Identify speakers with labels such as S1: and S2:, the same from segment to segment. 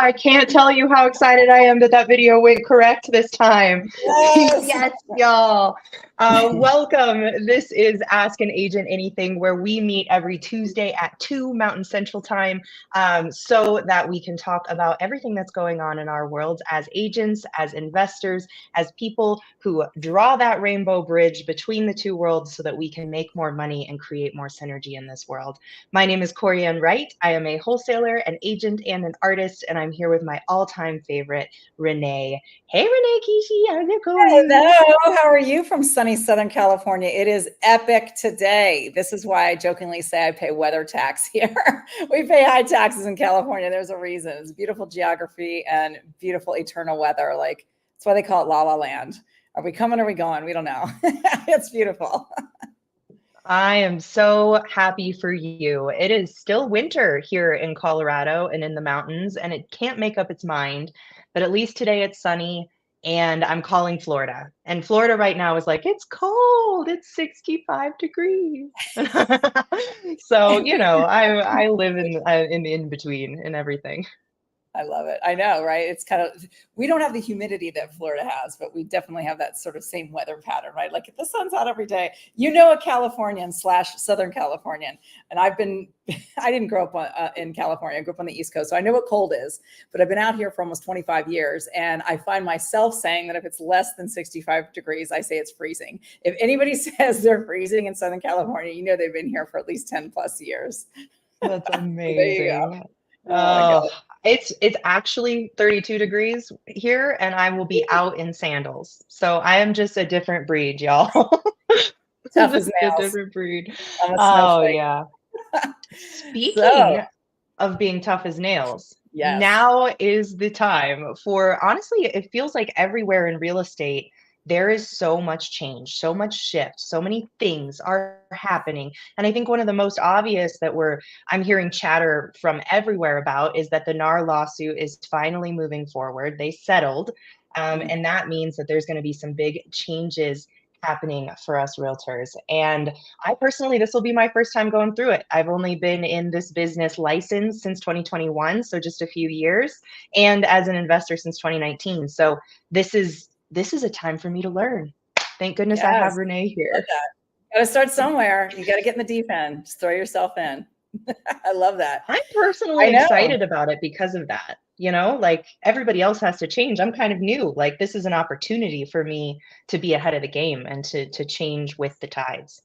S1: I can't tell you how excited I am that that video went correct this time.
S2: Yes.
S1: Yes, y'all. Welcome. This is Ask an Agent Anything, where we meet every Tuesday at 2 Mountain Central Time, so that we can talk about everything that's going on in our worlds as agents, as investors, as people who draw that rainbow bridge between the two worlds so that we can make more money and create more synergy in this world. My name is Corianne Wright. I am a wholesaler, an agent, and an artist, and I'm here with my all-time favorite, Renee. Hey, Renee Kishi, how's it going?
S2: Hello, how are you from sunny Southern California? It is epic today. This is why I jokingly say I pay weather tax here. We pay high taxes in California. There's a reason. It's beautiful geography and beautiful eternal weather. Like, that's why they call it La La Land. Are we coming or are we going? We don't know. It's beautiful.
S1: I am so happy for you. It is still winter here in Colorado and in the mountains, and it can't make up its mind. But at least today it's sunny, and I'm calling Florida. And Florida right now is like, it's cold. It's 65 degrees. So, you know, I live in the in-between and everything.
S2: I love it. I know, right? It's kind of, we don't have the humidity that Florida has, but we definitely have that sort of same weather pattern, right? Like if the sun's out every day, you know, a Californian / Southern Californian. And I didn't grow up in California. I grew up on the East Coast. So I know what cold is, but I've been out here for almost 25 years. And I find myself saying that if it's less than 65 degrees, I say it's freezing. If anybody says they're freezing in Southern California, you know, they've been here for at least 10 plus years.
S1: That's amazing.
S2: There you go.
S1: Oh, it's actually 32 degrees here, and I will be out in sandals. So I am just a different breed, y'all.
S2: Tough as nails.
S1: A different breed.
S2: I'm a
S1: Oh,
S2: snowflake.
S1: yeah. Speaking of being tough as nails,
S2: yes.
S1: Now is the time for, honestly, it feels like everywhere in real estate, there is so much change, so much shift, so many things are happening. And I think one of the most obvious that I'm hearing chatter from everywhere about is that the NAR lawsuit is finally moving forward. They settled. And that means that there's going to be some big changes happening for us realtors. And I personally, this will be my first time going through it. I've only been in this business licensed since 2021, so just a few years, and as an investor since 2019. So this is a time for me to learn. Thank goodness I have Renee here.
S2: Got to start somewhere. You got to get in the deep end. Just throw yourself in. I love that.
S1: I'm personally excited about it because of that. You know, like everybody else has to change. I'm kind of new. Like this is an opportunity for me to be ahead of the game and to change with the tides.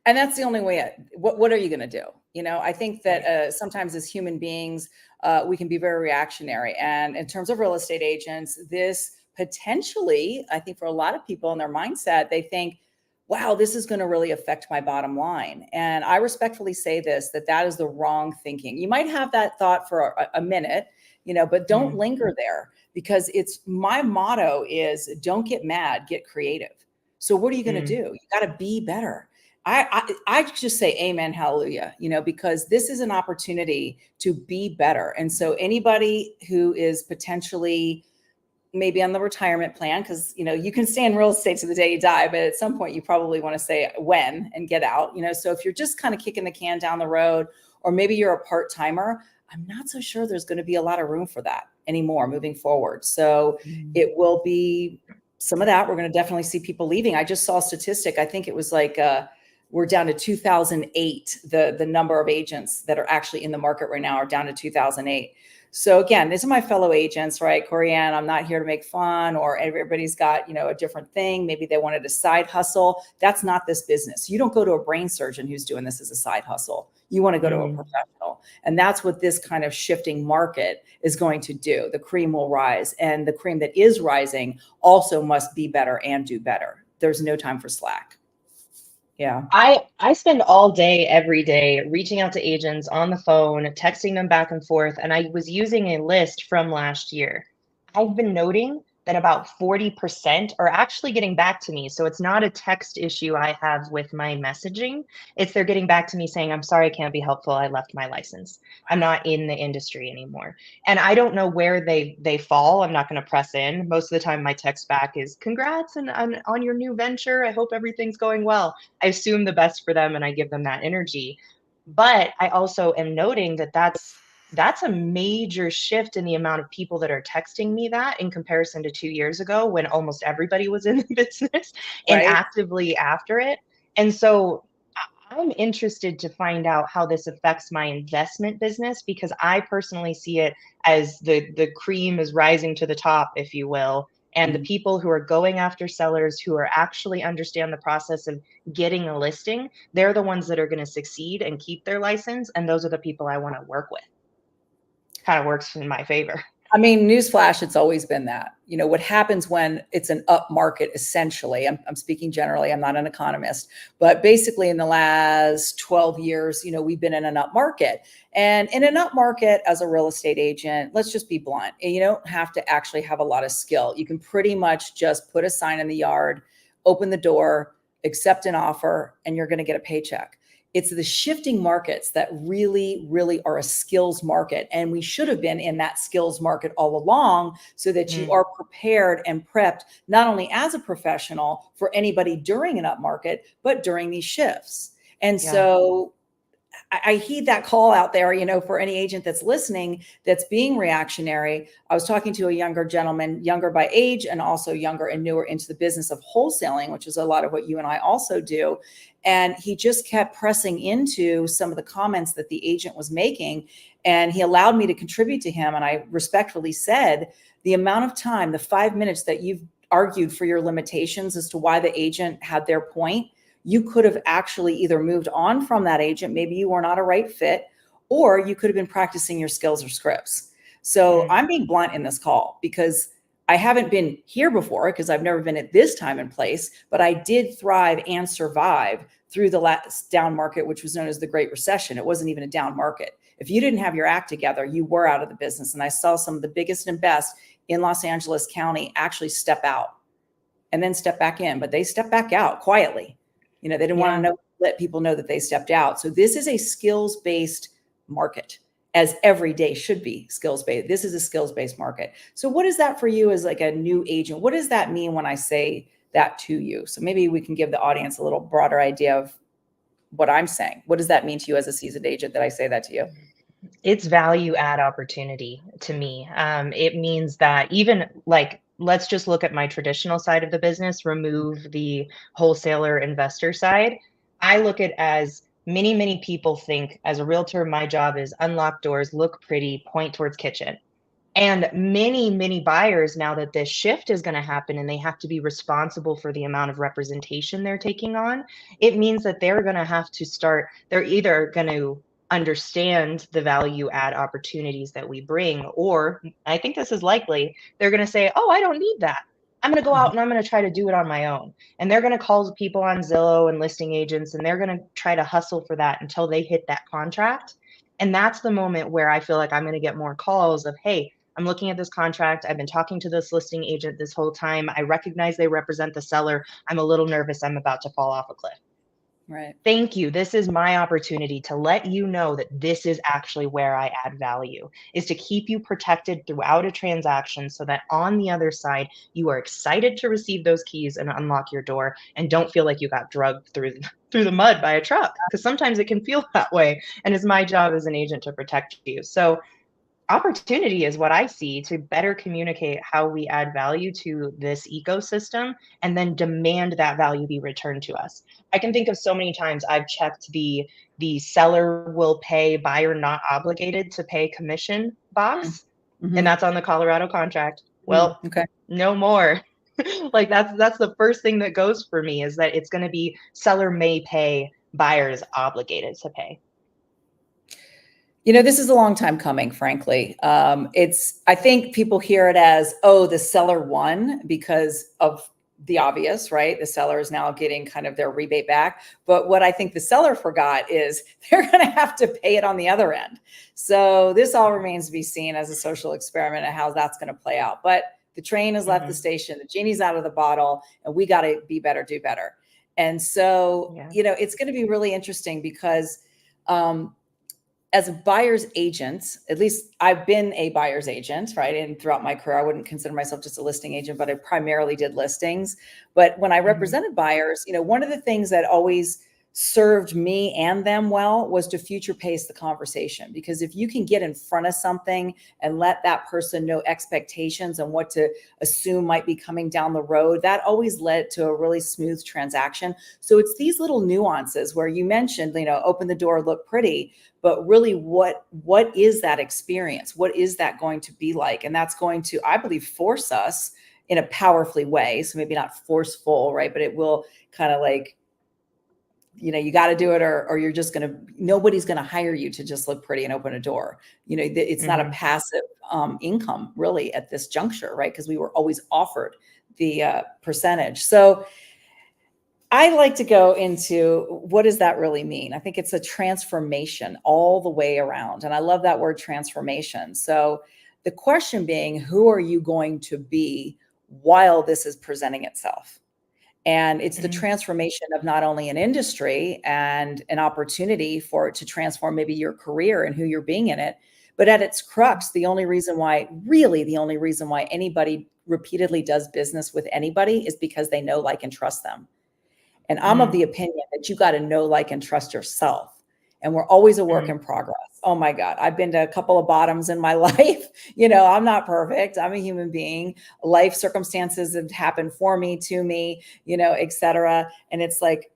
S2: And that's the only way. What are you going to do? You know, I think that sometimes as human beings, we can be very reactionary. And in terms of real estate agents, this potentially, I think for a lot of people in their mindset, they think, wow, this is going to really affect my bottom line. And I respectfully say that is the wrong thinking. You might have that thought for a minute, you know, but don't linger there, because my motto is don't get mad, get creative. So what are you going to do? You got to be better. I just say amen, hallelujah, you know, because this is an opportunity to be better. And so anybody who is potentially maybe on the retirement plan, because, you know, you can stay in real estate to the day you die, but at some point you probably want to say when and get out, you know. So if you're just kind of kicking the can down the road, or maybe you're a part-timer, I'm not so sure there's going to be a lot of room for that anymore moving forward. So it will be some of that. We're going to definitely see people leaving. I just saw a statistic. I think it was like we're down to 2008. The number of agents that are actually in the market right now are down to 2008. So again, these are my fellow agents, right? Corianne, I'm not here to make fun, or everybody's got, you know, a different thing. Maybe they wanted a side hustle. That's not this business. You don't go to a brain surgeon who's doing this as a side hustle. You want to go to a professional. And that's what this kind of shifting market is going to do. The cream will rise, and the cream that is rising also must be better and do better. There's no time for slack. Yeah.
S1: I spend all day, every day, reaching out to agents on the phone, texting them back and forth. And I was using a list from last year. I've been noting that about 40% are actually getting back to me. So it's not a text issue I have with my messaging. It's they're getting back to me saying, I'm sorry, I can't be helpful. I left my license. I'm not in the industry anymore. And I don't know where they fall. I'm not going to press in. Most of the time my text back is congrats on your new venture. I hope everything's going well. I assume the best for them and I give them that energy. But I also am noting that that's That's a major shift in the amount of people that are texting me that in comparison to 2 years ago when almost everybody was in the business and
S2: Right.
S1: actively after it. And so I'm interested to find out how this affects my investment business because I personally see it as the cream is rising to the top, if you will. And the
S2: Mhm.
S1: people who are going after sellers who are actually understand the process of getting a listing, they're the ones that are going to succeed and keep their license. And those are the people I want to work with. Kind of works in my favor.
S2: I mean, newsflash, it's always been that. You know, what happens when it's an up market, essentially, I'm speaking generally, I'm not an economist, but basically in the last 12 years, you know, we've been in an up market. And in an up market as a real estate agent, let's just be blunt, you don't have to actually have a lot of skill. You can pretty much just put a sign in the yard, open the door, accept an offer, and you're going to get a paycheck. It's the shifting markets that really, really are a skills market. And we should have been in that skills market all along so that you
S1: Mm,
S2: are prepared and prepped, not only as a professional for anybody during an up market, but during these shifts. And
S1: yeah.
S2: so I heed that call out there, you know, for any agent that's listening, that's being reactionary. I was talking to a younger gentleman, younger by age and also younger and newer into the business of wholesaling, which is a lot of what you and I also do. And he just kept pressing into some of the comments that the agent was making. And he allowed me to contribute to him. And I respectfully said, the amount of time, the 5 minutes that you've argued for your limitations as to why the agent had their point, you could have actually either moved on from that agent. Maybe you were not a right fit, or you could have been practicing your skills or scripts. So
S1: Mm,
S2: I'm being blunt in this call because I haven't been here before because I've never been at this time and place, but I did thrive and survive through the last down market, which was known as the Great Recession. It wasn't even a down market. If you didn't have your act together, you were out of the business. And I saw some of the biggest and best in Los Angeles County actually step out and then step back in, but they stepped back out quietly. You know, they didn't want to
S1: yeah.
S2: let people know that they stepped out. So this is a skills-based market, as every day should be skills-based. This is a skills-based market. So what is that for you as like a new agent? What does that mean when I say that to you? So maybe we can give the audience a little broader idea of what I'm saying. What does that mean to you as a seasoned agent that I say that to you?
S1: It's value add opportunity to me. It means that even like, let's just look at my traditional side of the business, remove the wholesaler investor side. I look at as many people think as a realtor, my job is unlock doors, look pretty, point towards kitchen. And many buyers, now that this shift is going to happen and they have to be responsible for the amount of representation they're taking on, it means that they're going to have to start, they're either going to understand the value add opportunities that we bring, or I think this is likely, they're going to say, oh, I don't need that. I'm going to go out and I'm going to try to do it on my own. And they're going to call people on Zillow and listing agents, and they're going to try to hustle for that until they hit that contract. And that's the moment where I feel like I'm going to get more calls of, hey, I'm looking at this contract. I've been talking to this listing agent this whole time. I recognize they represent the seller. I'm a little nervous. I'm about to fall off a cliff.
S2: Right.
S1: Thank you. This is my opportunity to let you know that this is actually where I add value, is to keep you protected throughout a transaction so that on the other side, you are excited to receive those keys and unlock your door and don't feel like you got drugged through the mud by a truck, because sometimes it can feel that way. And it's my job as an agent to protect you. So opportunity is what I see to better communicate how we add value to this ecosystem and then demand that value be returned to us. I can think of so many times I've checked the seller will pay, buyer not obligated to pay commission box, and
S2: Mm-hmm.
S1: that's on the Colorado contract.
S2: Mm,
S1: Well,
S2: okay.
S1: no more. Like that's the first thing that goes for me, is that it's going to be seller may pay, buyers obligated to pay.
S2: You know, this is a long time coming, frankly. I think people hear it as, oh, the seller won because of the obvious, right? The seller is now getting kind of their rebate back. But what I think the seller forgot is they're going to have to pay it on the other end. So this all remains to be seen as a social experiment and how that's going to play out. But the train has left the
S1: Mhm.
S2: station, the genie's out of the bottle, and we got to be better, do better. And so,
S1: Yeah.
S2: you know, it's going to be really interesting because as a buyer's agent, at least I've been a buyer's agent, right? And throughout my career, I wouldn't consider myself just a listing agent, but I primarily did listings. But when I
S1: Mhm.
S2: represented buyers, you know, one of the things that always served me and them well was to future pace the conversation. Because if you can get in front of something and let that person know expectations and what to assume might be coming down the road, that always led to a really smooth transaction. So it's these little nuances where you mentioned, open the door, look pretty, but really what is that experience? What is that going to be like? And that's going to, I believe, force us in a powerfully way. So maybe not forceful, right? But it will kind of like, you got to do it, or you're just nobody's going to hire you to just look pretty and open a door. It's not a passive income really at this juncture, right? Because we were always offered the percentage. So I like to go into what does that really mean? I think it's a transformation all the way around. And I love that word transformation. So the question being, who are you going to be while this is presenting itself? And it's the transformation of not only an industry and an opportunity for it to transform maybe your career and who you're being in it, but at its crux, the only reason why anybody repeatedly does business with anybody is because they know, like, and trust them. And I'm of the opinion that you got to know, like, and trust yourself. And we're always a work in progress. Oh my God. I've been to a couple of bottoms in my life. I'm not perfect. I'm a human being. Life circumstances have happened for me, to me, et cetera. And it's like,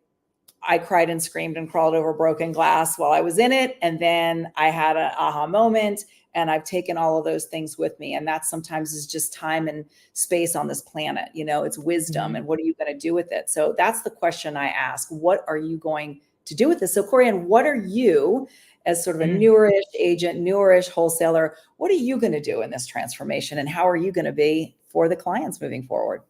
S2: I cried and screamed and crawled over broken glass while I was in it. And then I had an aha moment, and I've taken all of those things with me. And that sometimes is just time and space on this planet. It's wisdom. And what are you going to do with it? So that's the question I ask. What are you going to do with this? So Corianne, what are you, as sort of a newerish agent, newerish wholesaler, what are you going to do in this transformation? And how are you going to be for the clients moving forward?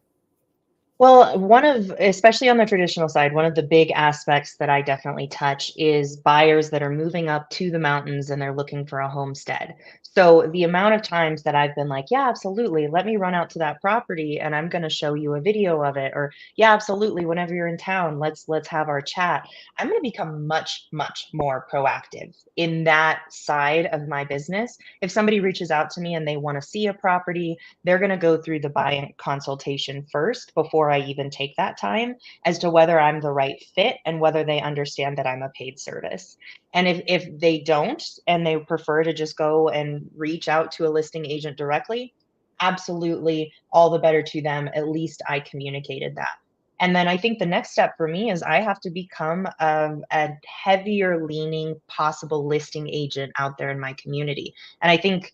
S1: Well, especially on the traditional side, one of the big aspects that I definitely touch is buyers that are moving up to the mountains and they're looking for a homestead. So the amount of times that I've been like, yeah, absolutely, let me run out to that property and I'm going to show you a video of it. Or yeah, absolutely, whenever you're in town, let's have our chat. I'm going to become much, much more proactive in that side of my business. If somebody reaches out to me and they want to see a property, they're going to go through the buy-in consultation first before I even take that time as to whether I'm the right fit and whether they understand that I'm a paid service. And if they don't and they prefer to just go and reach out to a listing agent directly, absolutely, all the better to them. At least I communicated that. And then I think the next step for me is I have to become a heavier leaning possible listing agent out there in my community. And I think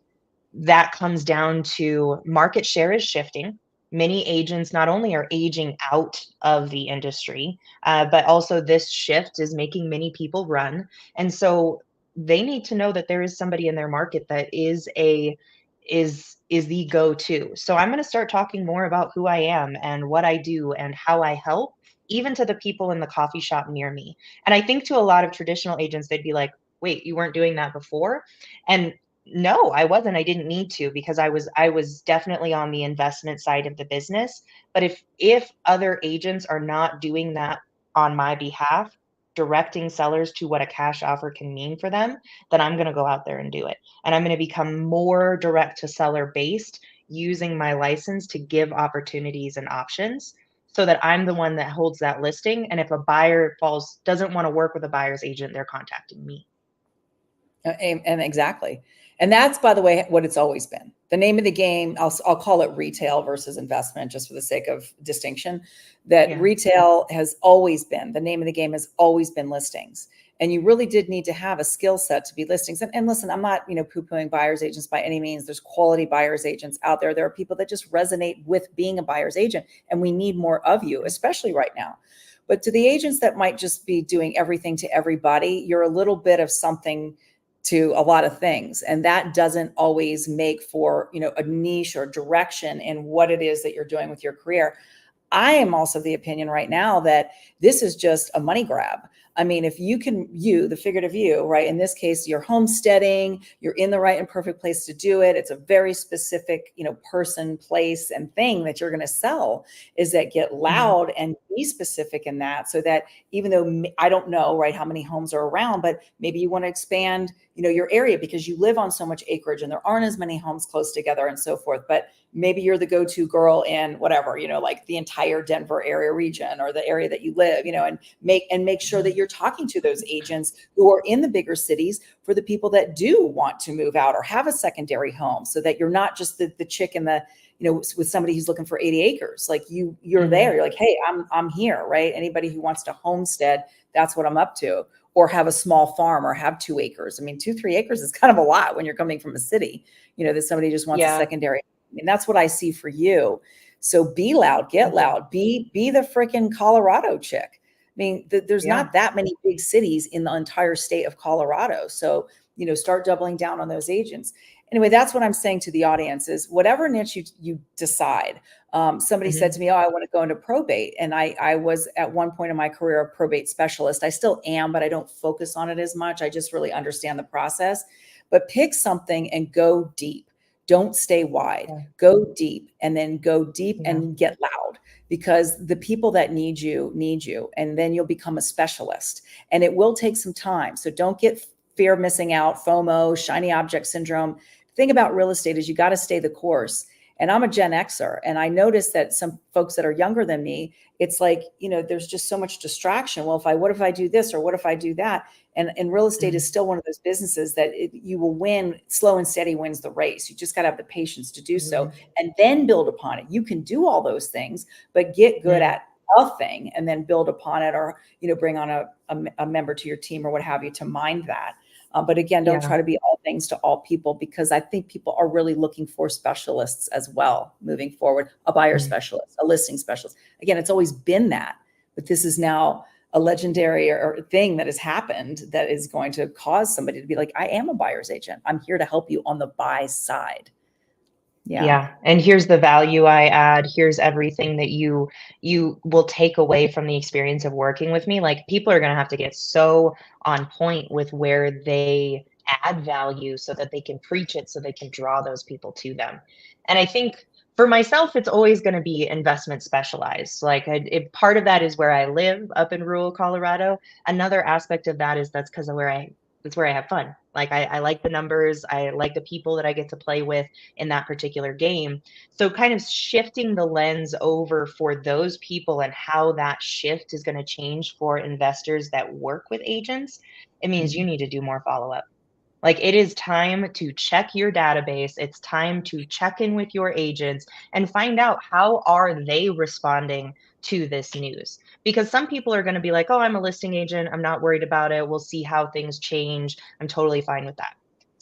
S1: that comes down to market share is shifting. Many agents not only are aging out of the industry, but also this shift is making many people run. And so they need to know that there is somebody in their market that is the go-to. So I'm going to start talking more about who I am and what I do and how I help, even to the people in the coffee shop near me. And I think to a lot of traditional agents, they'd be like, wait, you weren't doing that before? And no, I wasn't. I didn't need to because I was definitely on the investment side of the business. But if other agents are not doing that on my behalf, directing sellers to what a cash offer can mean for them, then I'm going to go out there and do it. And I'm going to become more direct to seller based, using my license to give opportunities and options so that I'm the one that holds that listing. And if a buyer doesn't want to work with a buyer's agent, they're contacting me.
S2: And exactly. And that's, by the way, what it's always been. The name of the game, I'll call it retail versus investment, just for the sake of distinction, that retail has always been, the name of the game has always been listings. And you really did need to have a skill set to be listings. And listen, I'm not, poo-pooing buyer's agents by any means. There's quality buyer's agents out there. There are people that just resonate with being a buyer's agent, and we need more of you, especially right now. But to the agents that might just be doing everything to everybody, you're a little bit of something to a lot of things. And that doesn't always make for, a niche or direction in what it is that you're doing with your career. I am also of the opinion right now that this is just a money grab. I mean, if the figurative you, right? In this case, you're homesteading, you're in the right and perfect place to do it. It's a very specific, person, place, and thing that you're going to sell is that get loud and be specific in that, so that even though I don't know, right, how many homes are around, but maybe you want to expand, your area because you live on so much acreage and there aren't as many homes close together and so forth. But maybe you're the go-to girl in whatever, like the entire Denver area region or the area that you live, and make sure that you're talking to those agents who are in the bigger cities for the people that do want to move out or have a secondary home, so that you're not just the chick in the, with somebody who's looking for 80 acres. Like you're there, you're like, hey, I'm here, right? Anybody who wants to homestead, that's what I'm up to. Or have a small farm or have 2 acres. I mean, 2-3 acres is kind of a lot when you're coming from a city, that somebody just wants a secondary. I mean, that's what I see for you. So be loud, get loud, be the freaking Colorado chick. I mean, there's not that many big cities in the entire state of Colorado. So, start doubling down on those agents. Anyway, that's what I'm saying to the audience is whatever niche you decide. Somebody said to me, oh, I want to go into probate. And I was at one point in my career, a probate specialist. I still am, but I don't focus on it as much. I just really understand the process. But pick something and go deep. Don't stay wide. Go deep, and then go deep and get loud, because the people that need you, and then you'll become a specialist. And it will take some time. So don't get fear of missing out, FOMO, shiny object syndrome. The thing about real estate is you got to stay the course. And I'm a Gen Xer, and I noticed that some folks that are younger than me, it's like, there's just so much distraction. Well, what if I do this, or what if I do that? And real estate is still one of those businesses that you will win. Slow and steady wins the race. You just got to have the patience to do so, and then build upon it. You can do all those things, but get good at a thing and then build upon it, or, bring on a member to your team or what have you to mind that. But again, don't try to be all things to all people, because I think people are really looking for specialists as well moving forward, a buyer specialist, a listing specialist. Again, it's always been that, but this is now a legendary or thing that has happened that is going to cause somebody to be like, I am a buyer's agent. I'm here to help you on the buy side.
S1: Yeah. And here's the value I add. Here's everything that you will take away from the experience of working with me. Like, people are going to have to get so on point with where they add value so that they can preach it, so they can draw those people to them. And I think for myself, it's always going to be investment specialized. Like, part of that is where I live up in rural Colorado. Another aspect of that is that's where I have fun. Like, I like the numbers. I like the people that I get to play with in that particular game. So kind of shifting the lens over for those people and how that shift is going to change for investors that work with agents, it means you need to do more follow-up. Like, it is time to check your database. It's time to check in with your agents and find out how are they responding to this news. Because some people are going to be like, oh, I'm a listing agent, I'm not worried about it, we'll see how things change, I'm totally fine with that.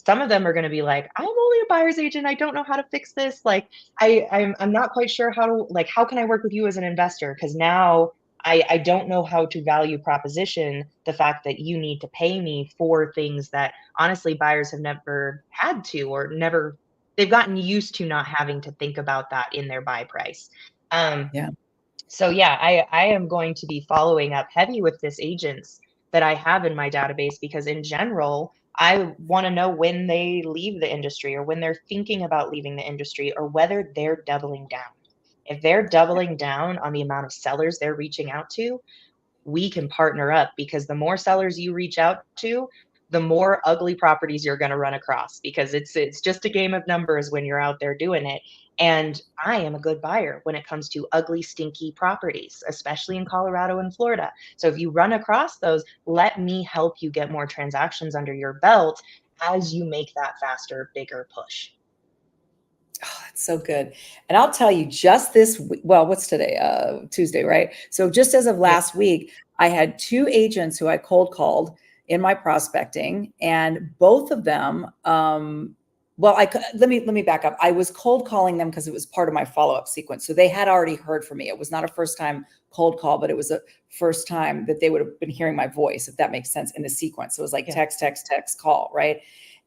S1: Some of them are going to be like, I'm only a buyer's agent, I don't know how to fix this. Like, I'm not quite sure how can I work with you as an investor? Because now I don't know how to value proposition the fact that you need to pay me for things that honestly buyers have never had to, or they've gotten used to not having to think about that in their buy price. So yeah, I am going to be following up heavy with this agents that I have in my database, because in general, I want to know when they leave the industry, or when they're thinking about leaving the industry, or whether they're doubling down. If they're doubling down on the amount of sellers they're reaching out to, we can partner up, because the more sellers you reach out to, the more ugly properties you're going to run across, because it's just a game of numbers when you're out there doing it. And I am a good buyer when it comes to ugly, stinky properties, especially in Colorado and Florida. So if you run across those, let me help you get more transactions under your belt as you make that faster, bigger push.
S2: Oh, that's so good. And I'll tell you, just this week, well, what's today? Tuesday, right? So just as of last week, I had 2 agents who I cold called in my prospecting, and both of them, let me back up. I was cold calling them because it was part of my follow-up sequence. So they had already heard from me. It was not a first time cold call, but it was a first time that they would have been hearing my voice, if that makes sense, in the sequence. It was like text, call, right?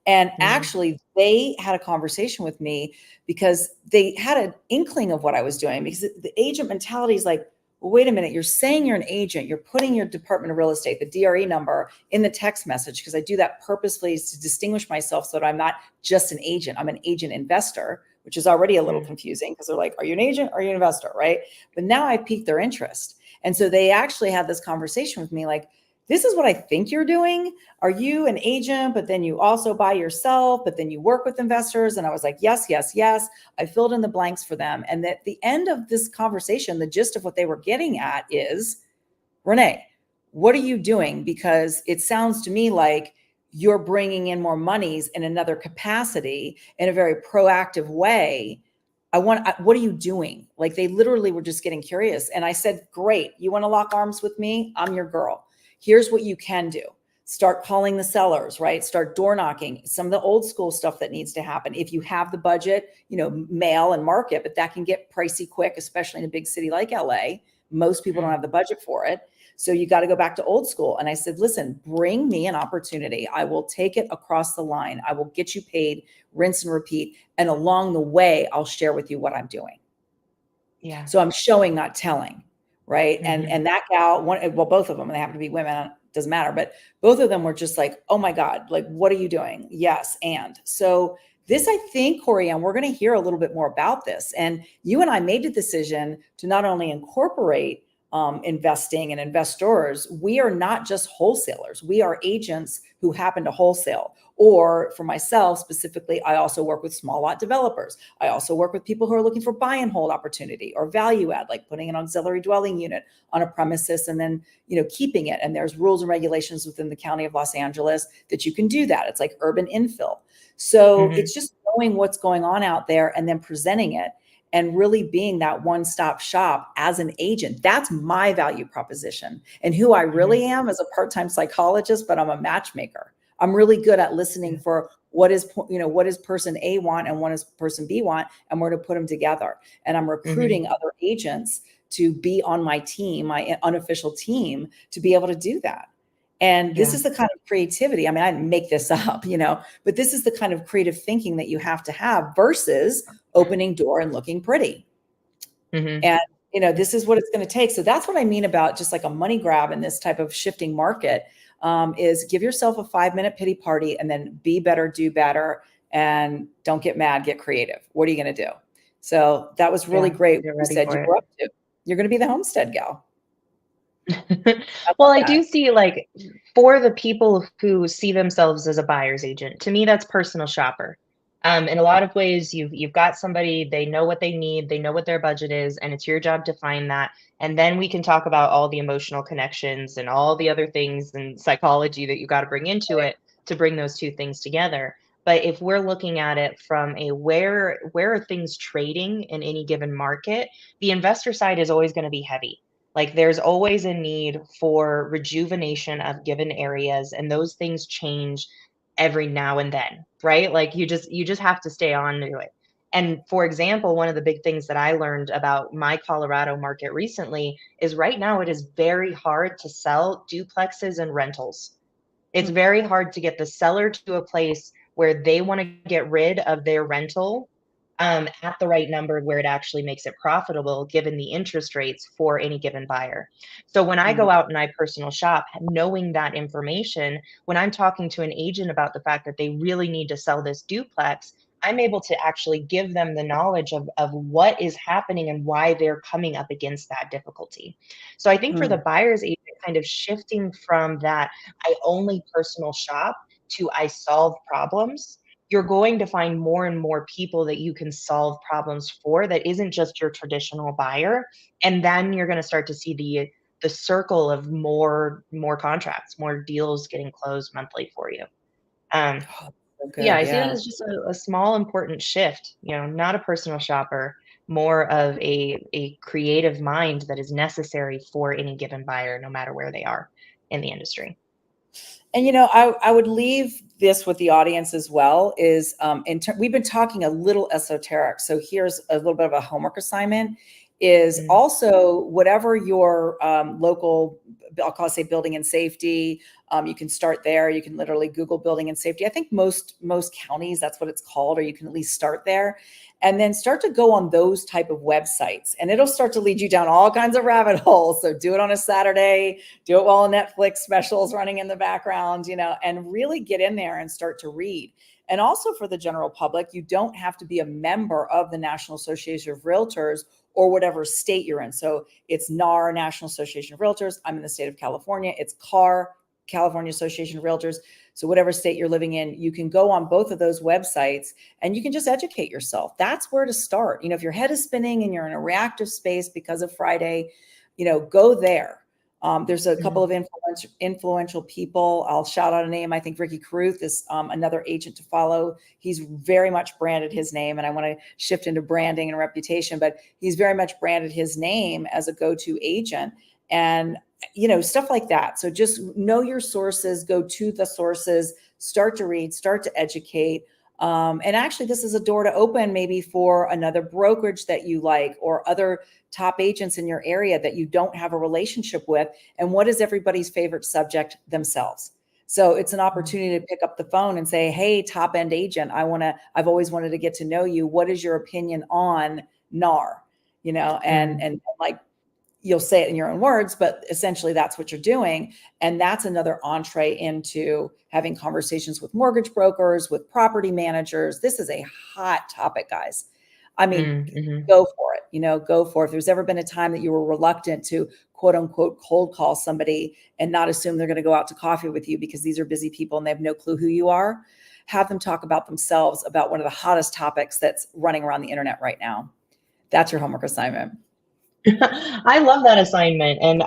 S2: And actually, they had a conversation with me because they had an inkling of what I was doing, because the agent mentality is like, well, wait a minute, you're saying you're an agent, you're putting your Department of Real Estate, the DRE number, in the text message, because I do that purposefully to distinguish myself so that I'm not just an agent, I'm an agent investor, which is already a little confusing, because they're like, are you an agent or are you an investor, right? But now I piqued their interest. And so they actually had this conversation with me like, this is what I think you're doing. Are you an agent, but then you also buy yourself, but then you work with investors? And I was like, yes, yes, yes. I filled in the blanks for them. And at the end of this conversation, the gist of what they were getting at is, Renee, what are you doing? Because it sounds to me like you're bringing in more monies in another capacity in a very proactive way. What are you doing? Like they literally were just getting curious. And I said, great. You want to lock arms with me? I'm your girl. Here's what you can do. Start calling the sellers, right? Start door knocking, some of the old school stuff that needs to happen. If you have the budget, mail and market, but that can get pricey quick, especially in a big city like LA. Most people don't have the budget for it. So you got to go back to old school. And I said, listen, bring me an opportunity. I will take it across the line. I will get you paid, rinse and repeat. And along the way, I'll share with you what I'm doing.
S1: Yeah.
S2: So I'm showing, not telling. Right. And that gal, both of them, they happen to be women, doesn't matter, but both of them were just like, oh my God, like, what are you doing? Yes. And so this, I think, Corey, and we're going to hear a little bit more about this. And you and I made the decision to not only incorporate investing and investors. We are not just wholesalers. We are agents who happen to wholesale. Or for myself specifically, I also work with small lot developers. I also work with people who are looking for buy and hold opportunity or value add, like putting an auxiliary dwelling unit on a premises and then, keeping it. And there's rules and regulations within the County of Los Angeles that you can do that. It's like urban infill. So it's just knowing what's going on out there and then presenting it and really being that one-stop shop as an agent. That's my value proposition and who I really am as a part-time psychologist, but I'm a matchmaker. I'm really good at listening for what is person A want and what is person B want, and where to put them together. And I'm recruiting other agents to be on my team, my unofficial team, to be able to do that. And this is the kind of creativity. I mean, I didn't make this up, but this is the kind of creative thinking that you have to have versus opening door and looking pretty. And, this is what it's going to take. So that's what I mean about just like a money grab in this type of shifting market, is give yourself a 5-minute pity party and then be better, do better, and don't get mad, get creative. What are you going to do? So that was really great. You said you were up to. You're going to be the homestead gal.
S1: Well, I do see, like, for the people who see themselves as a buyer's agent, to me, that's personal shopper. In a lot of ways, you've got somebody, they know what they need, they know what their budget is, and it's your job to find that. And then we can talk about all the emotional connections and all the other things and psychology that you got to bring into it to bring those two things together. But if we're looking at it from a where are things trading in any given market, the investor side is always going to be heavy. Like there's always a need for rejuvenation of given areas, and those things change every now and then, right? Like you just have to stay on to it. And for example, one of the big things that I learned about my Colorado market recently is right now it is very hard to sell duplexes and rentals. It's very hard to get the seller to a place where they want to get rid of their rental at the right number where it actually makes it profitable given the interest rates for any given buyer. So when I go out and I personal shop, knowing that information, when I'm talking to an agent about the fact that they really need to sell this duplex, I'm able to actually give them the knowledge of what is happening and why they're coming up against that difficulty. So I think for the buyer's agent, kind of shifting from that I only personal shop to I solve problems, you're going to find more and more people that you can solve problems for that isn't just your traditional buyer. And then you're going to start to see the circle of more contracts, more deals getting closed monthly for you. I see it as just a small important shift, not a personal shopper, more of a creative mind that is necessary for any given buyer, no matter where they are in the industry.
S2: And, I would leave this with the audience as well is, we've been talking a little esoteric. So here's a little bit of a homework assignment is also whatever your local, I'll call it, say, building and safety. You can start there. You can literally Google building and safety. I think most counties, that's what it's called, or you can at least start there. And then start to go on those type of websites, and it'll start to lead you down all kinds of rabbit holes. So do it on a Saturday, do it while a Netflix special is running in the background, and really get in there and start to read. And also for the general public, you don't have to be a member of the National Association of Realtors or whatever state you're in. So it's NAR, National Association of Realtors. I'm in the state of California. It's CAR, California Association of Realtors. So whatever state you're living in, you can go on both of those websites and you can just educate yourself. That's where to start. If your head is spinning and you're in a reactive space because of Friday, go there. There's a couple of influential people. I'll shout out a name. I think Ricky Carruth is another agent to follow. He's very much branded his name, and I want to shift into branding and reputation, but he's very much branded his name as a go-to agent and, stuff like that. So just know your sources, go to the sources, start to read, start to educate. And actually, this is a door to open maybe for another brokerage that you like or other top agents in your area that you don't have a relationship with. And what is everybody's favorite subject? Themselves. So it's an opportunity to pick up the phone and say, hey, top end agent, I've always wanted to get to know you. What is your opinion on NAR? And like, you'll say it in your own words, but essentially that's what you're doing. And that's another entree into having conversations with mortgage brokers, with property managers. This is a hot topic, guys. I mean, go for it, go for it. If there's ever been a time that you were reluctant to quote unquote cold call somebody and not assume they're going to go out to coffee with you because these are busy people and they have no clue who you are, have them talk about themselves, about one of the hottest topics that's running around the internet right now. That's your homework assignment.
S1: I love that assignment. And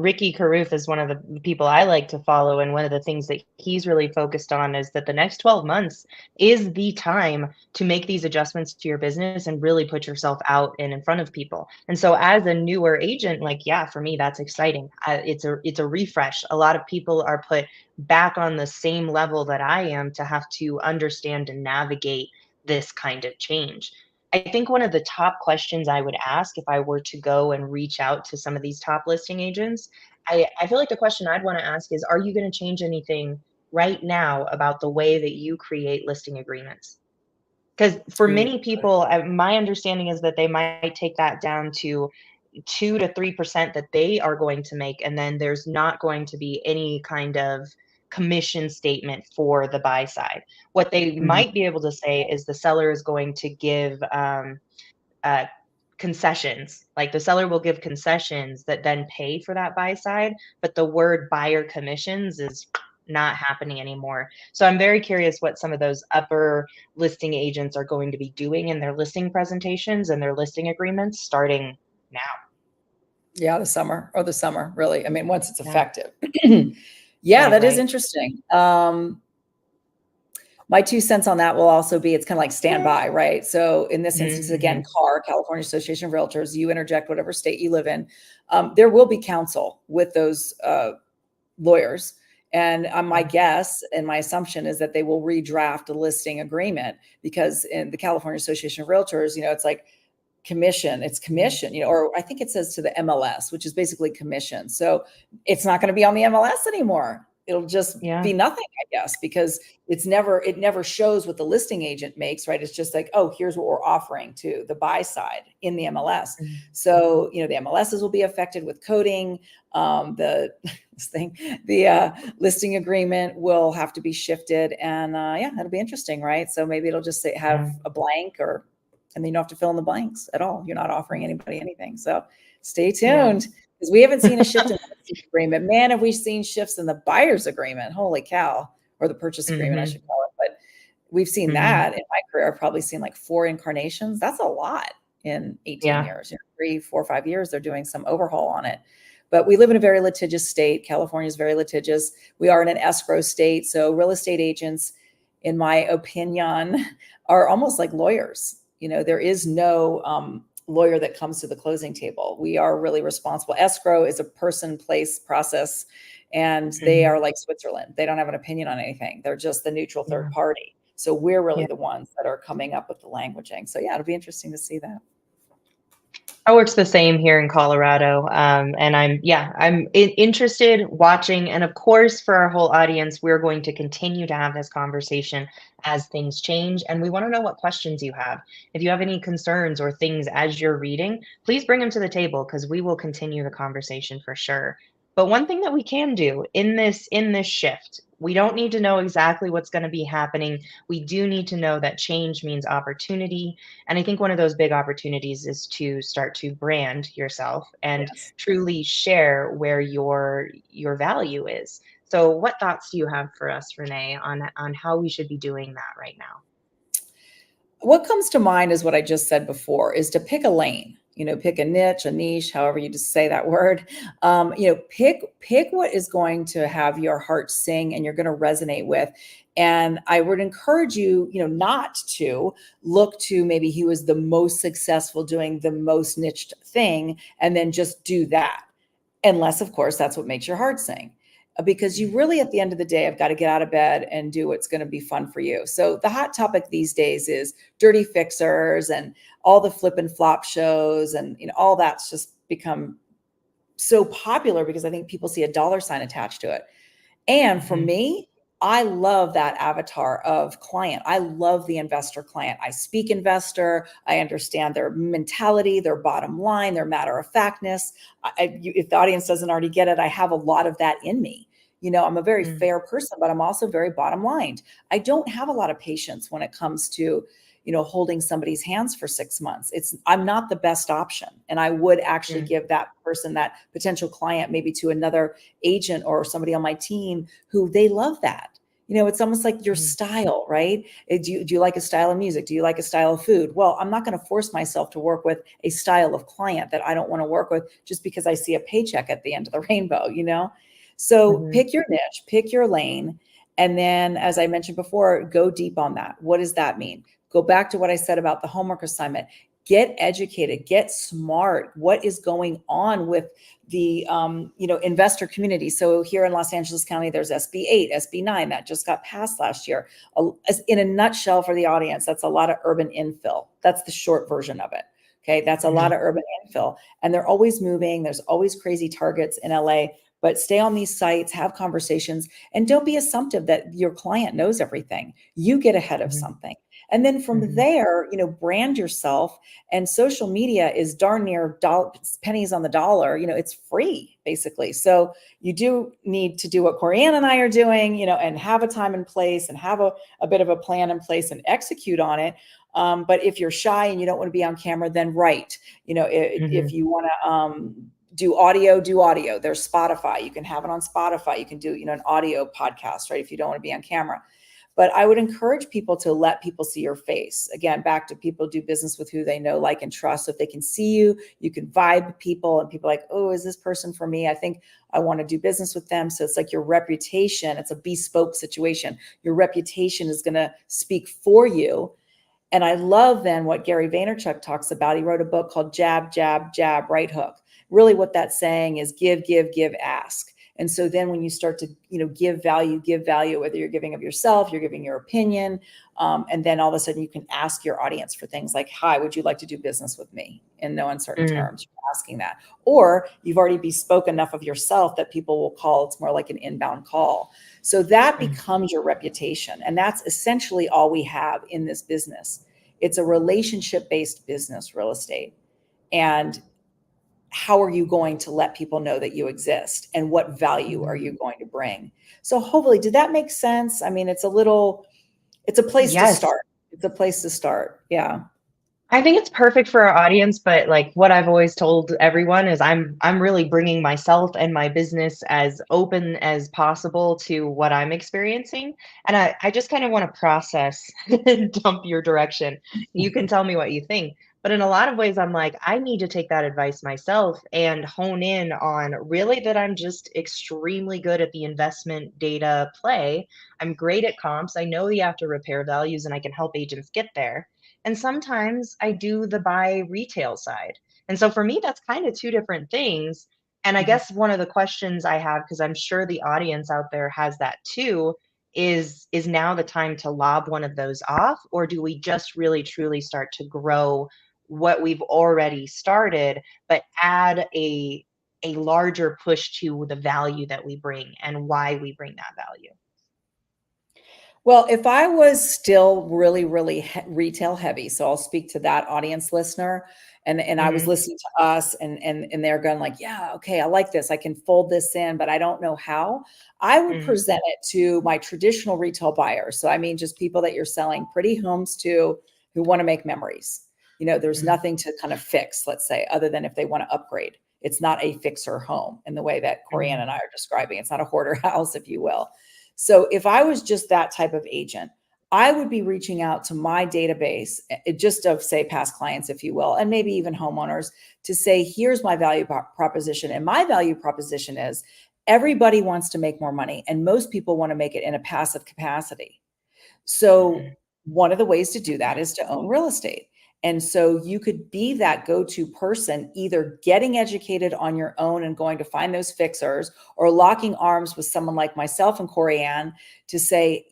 S1: Ricky Carruth is one of the people I like to follow. And one of the things that he's really focused on is that the next 12 months is the time to make these adjustments to your business and really put yourself out and in front of people. And so as a newer agent, for me, that's exciting. It's a refresh. A lot of people are put back on the same level that I am to have to understand and navigate this kind of change. I think one of the top questions I would ask if I were to go and reach out to some of these top listing agents, I feel like the question I'd want to ask is, are you going to change anything right now about the way that you create listing agreements? Because for many people, my understanding is that they might take that down to 2 to 3% that they are going to make, and then there's not going to be any kind of commission statement for the buy side. What they might be able to say is the seller is going to give concessions. Like the seller will give concessions that then pay for that buy side, but the word buyer commissions is not happening anymore. So I'm very curious what some of those upper listing agents are going to be doing in their listing presentations and their listing agreements starting now.
S2: Yeah, the summer, really. I mean, once it's effective.
S1: Right.
S2: Is interesting. My 2 cents on that will also be, it's kind of like standby, right? So in this instance, again, CAR, California Association of Realtors, you interject whatever state you live in. There will be counsel with those lawyers. And my guess and my assumption is that they will redraft a listing agreement, because in the California Association of Realtors, it's like commission, or I think it says to the MLS, which is basically commission. So it's not going to be on the MLS anymore. It'll just be nothing, I guess, because it never shows what the listing agent makes, right? It's just like, oh, here's what we're offering to the buy side in the MLS. So, the MLSs will be affected with coding. The listing agreement will have to be shifted, and it'll be interesting, right? So maybe it'll just have a blank, and then you don't have to fill in the blanks at all. You're not offering anybody anything. So stay tuned, because we haven't seen a shift in the listing agreement. Man, have we seen shifts in the buyer's agreement? Holy cow. Or the purchase agreement, I should call it. But we've seen that in my career. I've probably seen like 4 incarnations. That's a lot in 18 years. 3, 4, 5 years, they're doing some overhaul on it. But we live in a very litigious state. California is very litigious. We are in an escrow state. So real estate agents, in my opinion, are almost like lawyers. There is no lawyer that comes to the closing table. We are really responsible. Escrow is a person, place, process, and they are like Switzerland. They don't have an opinion on anything. They're just the neutral third party. So we're really the ones that are coming up with the languaging. So it'll be interesting to see that.
S1: It works the same here in Colorado. And I'm interested, watching. And of course, for our whole audience, we're going to continue to have this conversation as things change. And we want to know what questions you have. If you have any concerns or things as you're reading, please bring them to the table, because we will continue the conversation for sure. But one thing that we can do in this shift, we don't need to know exactly what's going to be happening. We do need to know that change means opportunity. And I think one of those big opportunities is to start to brand yourself and
S2: Yes.
S1: truly share where your value is. So what thoughts do you have for us, Renee, on how we should be doing that right now?
S2: What comes to mind is what I just said before, is to pick a lane, pick a niche, a niche, however you just say that word. Pick what is going to have your heart sing and you're going to resonate with. And I would encourage you, not to look to maybe he was the most successful doing the most niched thing and then just do that. Unless, of course, that's what makes your heart sing. Because you really, at the end of the day, have got to get out of bed and do what's going to be fun for you. So the hot topic these days is dirty fixers and all the flip and flop shows, and all that's just become so popular because I think people see a dollar sign attached to it. And for
S1: Mhm.
S2: me, I love that avatar of client. I love the investor client. I speak investor. I understand their mentality, their bottom line, their matter of factness. If the audience doesn't already get it, I have a lot of that in me. I'm a very
S1: Mm,
S2: fair person, but I'm also very bottom lined. I don't have a lot of patience when it comes to holding somebody's hands for 6 months. I'm not the best option. And I would actually
S1: mm,
S2: give that person, that potential client, maybe to another agent or somebody on my team who they love that. It's almost like your
S1: mm,
S2: style, right? Do you like a style of music? Do you like a style of food? Well, I'm not going to force myself to work with a style of client that I don't want to work with just because I see a paycheck at the end of the rainbow. So
S1: mhm,
S2: pick your niche, pick your lane. And then, as I mentioned before, go deep on that. What does that mean? Go back to what I said about the homework assignment. Get educated, get smart. What is going on with the investor community? So here in Los Angeles County, there's SB 8, SB 9 that just got passed last year. In a nutshell, for the audience, that's a lot of urban infill. That's the short version of it. Okay, that's a lot
S1: mhm,
S2: of urban infill, and they're always moving. There's always crazy targets in LA. But stay on these sites, have conversations, and don't be assumptive that your client knows everything. You get ahead of
S1: mhm,
S2: something. And then from
S1: mhm,
S2: there, brand yourself. And social media is darn near pennies on the dollar. It's free, basically. So you do need to do what Corianne and I are doing, and have a time and place and have a bit of a plan in place and execute on it. But if you're shy and you don't want to be on camera, then write. If
S1: mhm,
S2: you want to do audio, do audio. There's Spotify. You can have it on Spotify. You can do, an audio podcast, right? If you don't want to be on camera. But I would encourage people to let people see your face. Again, back to people do business with who they know, like, and trust. So if they can see you, you can vibe people, and people are like, oh, is this person for me? I think I want to do business with them. So it's like your reputation. It's a bespoke situation. Your reputation is going to speak for you. And I love then what Gary Vaynerchuk talks about. He wrote a book called Jab, Jab, Jab, Right Hook. Really what that's saying is give, give, give, ask. And so then when you start to, give value, whether you're giving of yourself, you're giving your opinion, and then all of a sudden you can ask your audience for things like, hi, would you like to do business with me? In no uncertain
S1: mm,
S2: terms, you're asking that. Or you've already bespoke enough of yourself that people will call. It's more like an inbound call. So that
S1: mm.
S2: becomes your reputation. And that's essentially all we have in this business. It's a relationship-based business, real estate. And how are you going to let people know that you exist, and what value are
S1: Mhm.
S2: you going to bring? So hopefully, did that make sense? I mean, it's a place to
S1: Yes.
S2: start. It's a place to start. Yeah.
S1: I think it's perfect for our audience, but like what I've always told everyone is I'm really bringing myself and my business as open as possible to what I'm experiencing, and I just kind of want to process and dump your direction. You can tell me what you think, but in a lot of ways, I'm like I need to take that advice myself and hone in on really that I'm just extremely good at the investment data play. I'm great at comps. I know you have to repair values, and I can help agents get there, and sometimes I do the buy retail side. And so for me, that's kind of two different things. And I
S2: Mhm.
S1: guess one of the questions I have, because I'm sure the audience out there has that too, is now the time to lob one of those off, or do we just really truly start to grow what we've already started, but add a larger push to the value that we bring and why we bring that value?
S2: Well, if I was still really, really retail heavy, so I'll speak to that audience listener, And I was
S1: Mhm.
S2: listening to us, and they're going like, yeah, okay, I like this. I can fold this in, but I don't know how. I would
S1: Mhm.
S2: present it to my traditional retail buyers. So I mean, just people that you're selling pretty homes to who want to make memories. There's
S1: Mhm.
S2: nothing to kind of fix, let's say, other than if they want to upgrade. It's not a fixer home in the way that Corianne
S1: Mhm.
S2: and I are describing. It's not a hoarder house, if you will. So if I was just that type of agent, I would be reaching out to my database, just of say past clients, if you will, and maybe even homeowners, to say, here's my value proposition. And my value proposition is everybody wants to make more money, and most people want to make it in a passive capacity. So
S1: Mhm.
S2: one of the ways to do that is to own real estate. And so you could be that go-to person, either getting educated on your own and going to find those fixers, or locking arms with someone like myself and Corianne to say,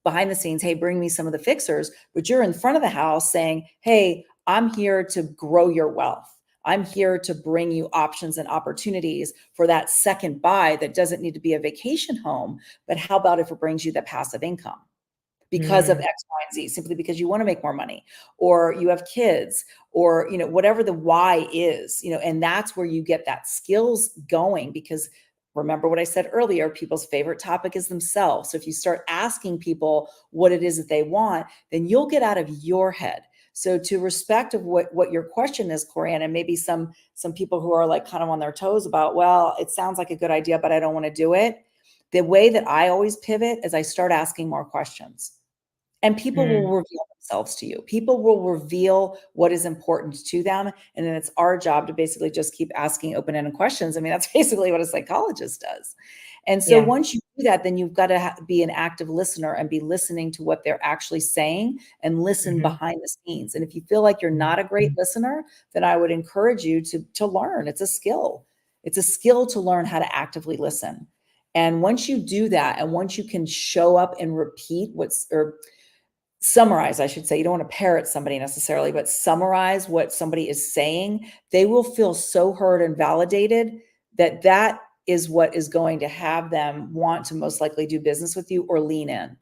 S2: behind the scenes, hey, bring me some of the fixers, but you're in front of the house saying, hey, I'm here to grow your wealth. I'm here to bring you options and opportunities for that second buy that doesn't need to be a vacation home. But how about if it brings you the passive income? Because of
S1: Mhm.
S2: X, Y, and Z, simply because you want to make more money, or you have kids, or whatever the why is, and that's where you get that skills going. Because remember what I said earlier, people's favorite topic is themselves. So if you start asking people what it is that they want, then you'll get out of your head. So to respect of what your question is, Corianne, and maybe some people who are like kind of on their toes about, well, it sounds like a good idea, but I don't want to do it. The way that I always pivot is I start asking more questions. And people will
S1: Mhm.
S2: reveal themselves to you. People will reveal what is important to them. And then it's our job to basically just keep asking open-ended questions. I mean, that's basically what a psychologist does. And so
S1: Yeah.
S2: once you do that, then you've got to be an active listener and be listening to what they're actually saying and listen
S1: Mhm.
S2: behind the scenes. And if you feel like you're
S1: Mhm.
S2: not a great listener, then I would encourage you to learn. It's a skill. It's a skill to learn how to actively listen. And once you do that, and once you can show up and repeat or summarize, I should say, you don't want to parrot somebody necessarily, but summarize what somebody is saying, they will feel so heard and validated that that is what is going to have them want to most likely do business with you or lean in.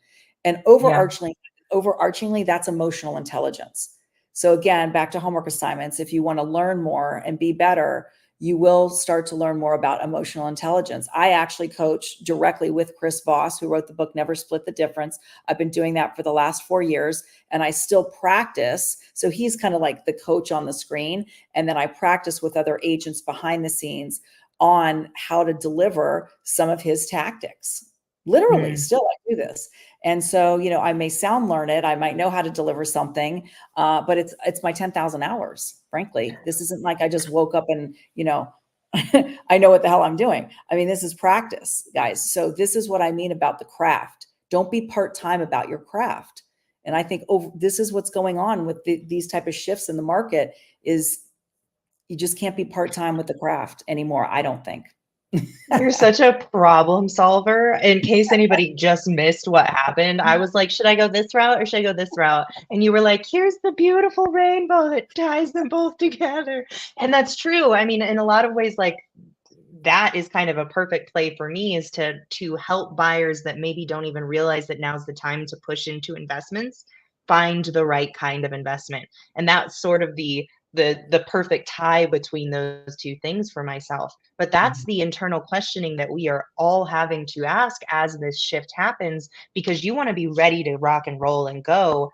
S2: And
S1: Yeah.
S2: overarchingly, that's emotional intelligence. So again, back to homework assignments, if you want to learn more and be better, you will start to learn more about emotional intelligence. I actually coach directly with Chris Voss, who wrote the book Never Split the Difference. I've been doing that for the last 4 years, and I still practice. So he's kind of like the coach on the screen. And then I practice with other agents behind the scenes on how to deliver some of his tactics. Literally,
S1: Mhm.
S2: still, I do this. And so, I may sound learned, I might know how to deliver something, but it's my 10,000 hours. Frankly, this isn't like I just woke up and I know what the hell I'm doing. I mean, this is practice, guys. So this is what I mean about the craft. Don't be part-time about your craft. And I think this is what's going on with these type of shifts in the market is you just can't be part-time with the craft anymore, I don't think.
S1: You're such a problem solver. In case anybody just missed what happened, I was like, "Should I go this route or should I go this route?" And you were like, "Here's the beautiful rainbow that ties them both together." And that's true. I mean, in a lot of ways, like that is kind of a perfect play for me is to help buyers that maybe don't even realize that now's the time to push into investments, find the right kind of investment. And that's sort of the perfect tie between those two things for myself. But that's the internal questioning that we are all having to ask as this shift happens because you want to be ready to rock and roll and go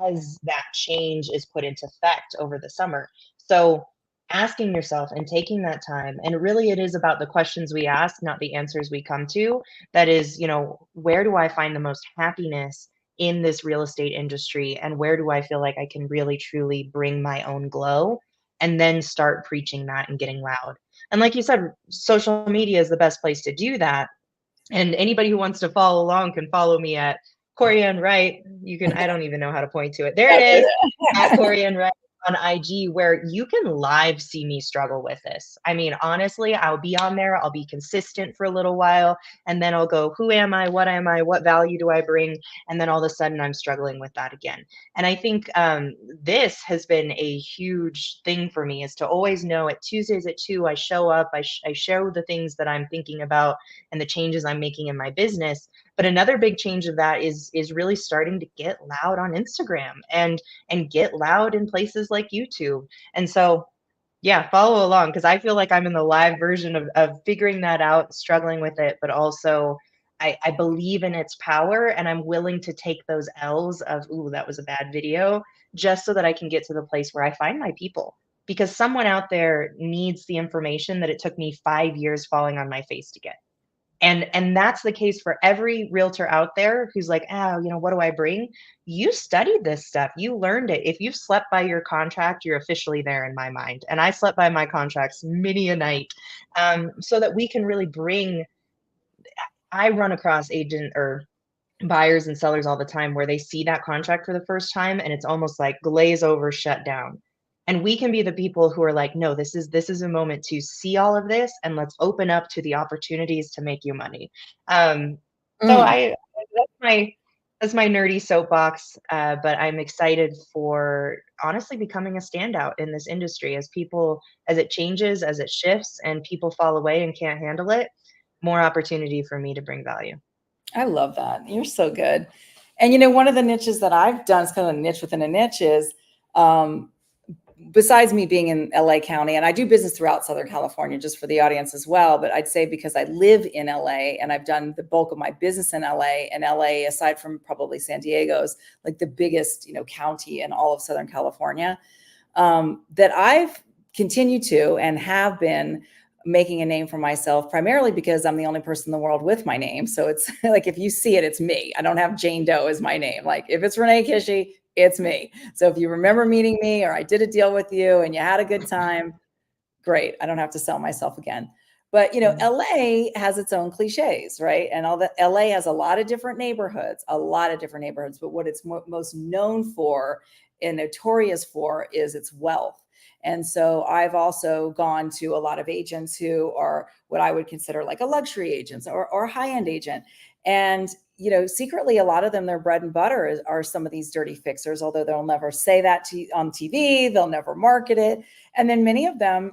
S1: as that change is put into effect over the summer. So asking yourself and taking that time, and really it is about the questions we ask, not the answers we come to. That is, where do I find the most happiness in this real estate industry? And where do I feel like I can really truly bring my own glow? And then start preaching that and getting loud. And like you said, social media is the best place to do that, and anybody who wants to follow along can follow me at Corianne Wright. You can, I don't even know how to point to it. There it is, at Corianne Wright on IG, where you can live see me struggle with this. I mean, honestly, I'll be on there, I'll be consistent for a little while, and then I'll go, who am I? What am I? What value do I bring? And then all of a sudden I'm struggling with that again. And I think this has been a huge thing for me is to always know at Tuesdays at 2, I show up, I show the things that I'm thinking about and the changes I'm making in my business. But another big change of that is really starting to get loud on Instagram and get loud in places like YouTube. And so Yeah, follow along because I feel like I'm in the live version of figuring that out, struggling with it, but also I believe in its power and I'm willing to take those L's of, ooh, that was a bad video, just so that I can get to the place where I find my people. Because someone out there needs the information that it took me 5 years falling on my face to get. And that's the case for every realtor out there who's like, "Oh, what do I bring?" You studied this stuff. You learned it. If you've slept by your contract, you're officially there in my mind. And I slept by my contracts many a night, so that we can really bring. I run across agent or buyers and sellers all the time where they see that contract for the first time and it's almost like glaze over, shut down. And we can be the people who are like, no, this is a moment to see all of this and let's open up to the opportunities to make you money. Um, so
S2: Mm.
S1: I that's my nerdy soapbox, but I'm excited for honestly becoming a standout in this industry as it changes, as it shifts, and people fall away and can't handle it. More opportunity for me to bring value.
S2: I love that. You're so good. And one of the niches that I've done is kind of a niche within a niche is um, besides me being in LA County, and I do business throughout Southern California, just for the audience as well. But I'd say because I live in LA and I've done the bulk of my business in LA, and LA, aside from probably San Diego's, like the biggest, county in all of Southern California, that I've continued to and have been making a name for myself, primarily because I'm the only person in the world with my name. So it's like, if you see it, it's me. I don't have Jane Doe as my name. Like if it's Renee Kishy, it's me. So if you remember meeting me or I did a deal with you and you had a good time, great. I don't have to sell myself again. But
S1: Mm,
S2: LA has its own cliches, right? And all that, LA has a lot of different neighborhoods, but what it's most known for and notorious for is its wealth. And so I've also gone to a lot of agents who are what I would consider like a luxury agent or high-end agent. And secretly, a lot of them, their bread and butter are some of these dirty fixers, although they'll never say that on TV, they'll never market it. And then many of them,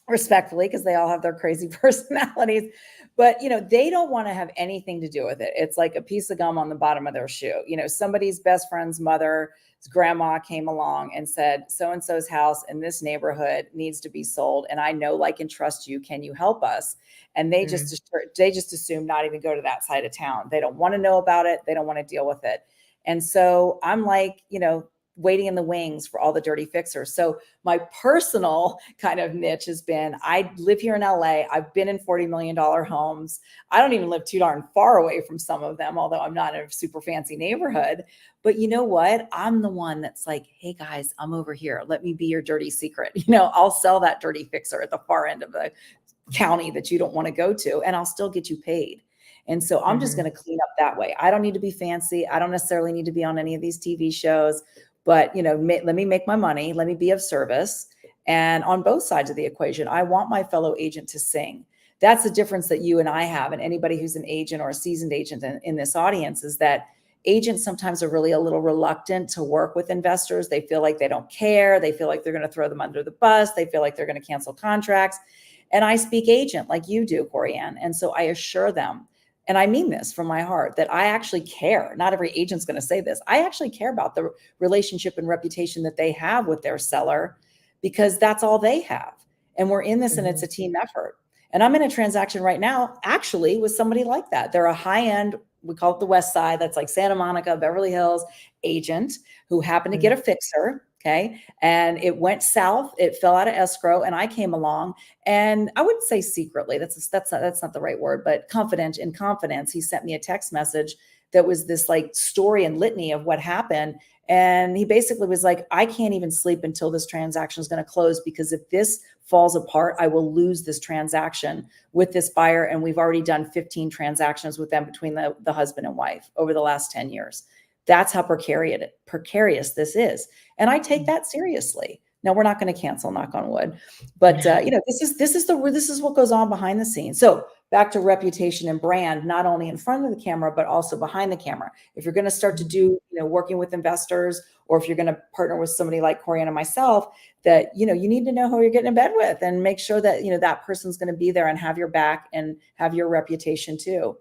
S2: respectfully, because they all have their crazy personalities, but they don't want to have anything to do with it. It's like a piece of gum on the bottom of their shoe. Somebody's best friend's mother's grandma came along and said, so and so's house in this neighborhood needs to be sold, and I know, like, and trust you. Can you help us? And they
S1: mm,
S2: just assume not even go to that side of town. They don't want to know about it. They don't want to deal with it. And so I'm like, waiting in the wings for all the dirty fixers. So my personal kind of niche has been, I live here in LA. I've been in $40 million homes. I don't even live too darn far away from some of them, although I'm not in a super fancy neighborhood. But you know what? I'm the one that's like, hey guys, I'm over here. Let me be your dirty secret. I'll sell that dirty fixer at the far end of the county that you don't want to go to, and I'll still get you paid. And so I'm just
S1: mhm,
S2: going to clean up that way. I don't need to be fancy. I don't necessarily need to be on any of these TV shows, but let me make my money. Let me be of service. And on both sides of the equation, I want my fellow agent to sing. That's the difference that you and I have, and anybody who's an agent or a seasoned agent in this audience, is that agents sometimes are really a little reluctant to work with investors. They feel like they don't care. They feel like they're going to throw them under the bus. They feel like they're going to cancel contracts. And I speak agent like you do, Corianne. And so I assure them, and I mean this from my heart, that I actually care. Not every agent's going to say this. I actually care about the relationship and reputation that they have with their seller, because that's all they have. And we're in this and it's
S1: mhm,
S2: a team effort. And I'm in a transaction right now, actually, with somebody like that. They're a high end, we call it the West Side, that's like Santa Monica, Beverly Hills agent who happened to get
S1: mm,
S2: a fixer. Okay. And it went south, it fell out of escrow, and I came along, and I wouldn't say secretly, that's not the right word, but in confidence, he sent me a text message that was this like story and litany of what happened. And he basically was like, I can't even sleep until this transaction is going to close, because if this falls apart, I will lose this transaction with this buyer. And we've already done 15 transactions with them between the husband and wife over the last 10 years. That's how precarious this is. And I take
S1: mm.
S2: that seriously. Now, we're not going to cancel, knock on wood, but this is what goes on behind the scenes. So back to reputation and brand, not only in front of the camera, but also behind the camera. If you're going to start to do, working with investors, or if you're going to partner with somebody like Corianne and myself, that, you need to know who you're getting in bed with, and make sure that, that person's going to be there and have your back and have your reputation too.